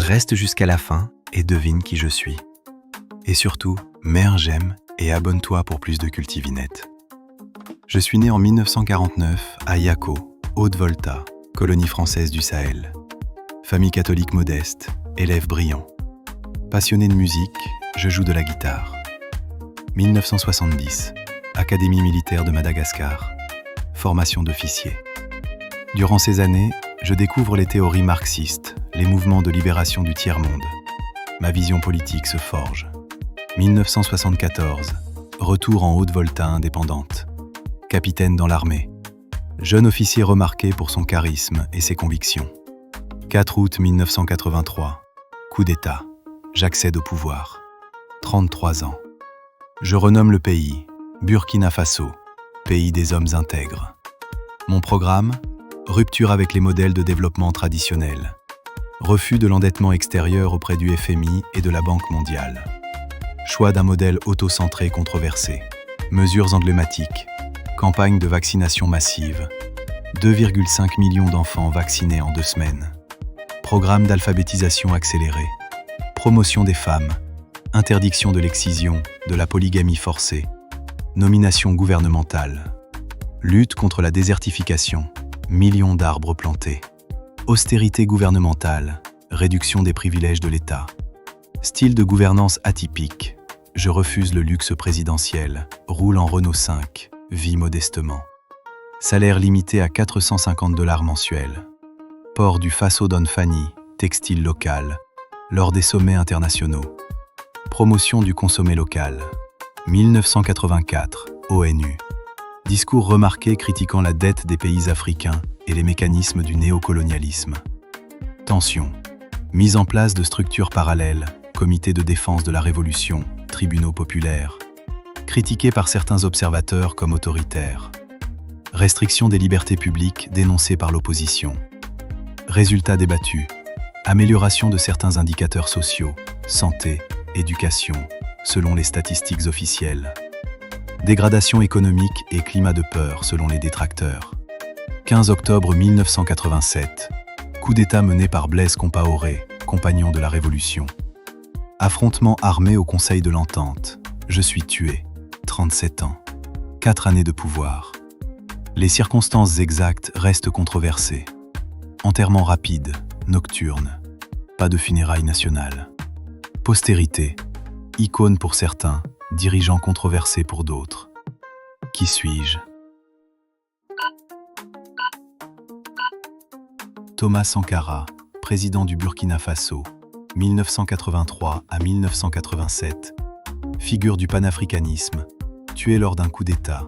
Reste jusqu'à la fin et devine qui je suis. Et surtout, mets un j'aime et abonne-toi pour plus de Cultivinettes. Je suis né en 1949 à Yako, Haute-Volta, colonie française du Sahel. Famille catholique modeste, élève brillant. Passionné de musique, je joue de la guitare. 1970, Académie militaire de Madagascar. Formation d'officier. Durant ces années, je découvre les théories marxistes, les mouvements de libération du tiers-monde. Ma vision politique se forge. 1974, retour en Haute-Volta indépendante. Capitaine dans l'armée. Jeune officier remarqué pour son charisme et ses convictions. 4 août 1983, coup d'État. J'accède au pouvoir. 33 ans. Je renomme le pays, Burkina Faso, pays des hommes intègres. Mon programme, rupture avec les modèles de développement traditionnels. Refus de l'endettement extérieur auprès du FMI et de la Banque mondiale. Choix d'un modèle autocentré controversé. Mesures emblématiques. Campagne de vaccination massive. 2,5 millions d'enfants vaccinés en 2 semaines. Programme d'alphabétisation accéléré. Promotion des femmes. Interdiction de l'excision, de la polygamie forcée. Nomination gouvernementale. Lutte contre la désertification. Millions d'arbres plantés. Austérité gouvernementale. Réduction des privilèges de l'État. Style de gouvernance atypique. Je refuse le luxe présidentiel. Roule en Renault 5. Vis modestement. Salaire limité à $450 mensuels. Port du Faso Don Fani, textile local. Lors des sommets internationaux. Promotion du consommé local. 1984, ONU. Discours remarqué critiquant la dette des pays africains et les mécanismes du néocolonialisme. Tension. Mise en place de structures parallèles, comités de défense de la Révolution, tribunaux populaires. Critiqué par certains observateurs comme autoritaires. Restriction des libertés publiques dénoncée par l'opposition. Résultats débattus. Amélioration de certains indicateurs sociaux, santé, éducation, selon les statistiques officielles. Dégradation économique et climat de peur selon les détracteurs. 15 octobre 1987. Coup d'État mené par Blaise Compaoré, compagnon de la Révolution. Affrontement armé au Conseil de l'Entente. Je suis tué. 37 ans. 4 années de pouvoir. Les circonstances exactes restent controversées. Enterrement rapide, nocturne. Pas de funérailles nationales. Postérité. Icône pour certains, dirigeant controversé pour d'autres. Qui suis-je? Thomas Sankara, président du Burkina Faso, 1983 à 1987. Figure du panafricanisme, tué lors d'un coup d'État,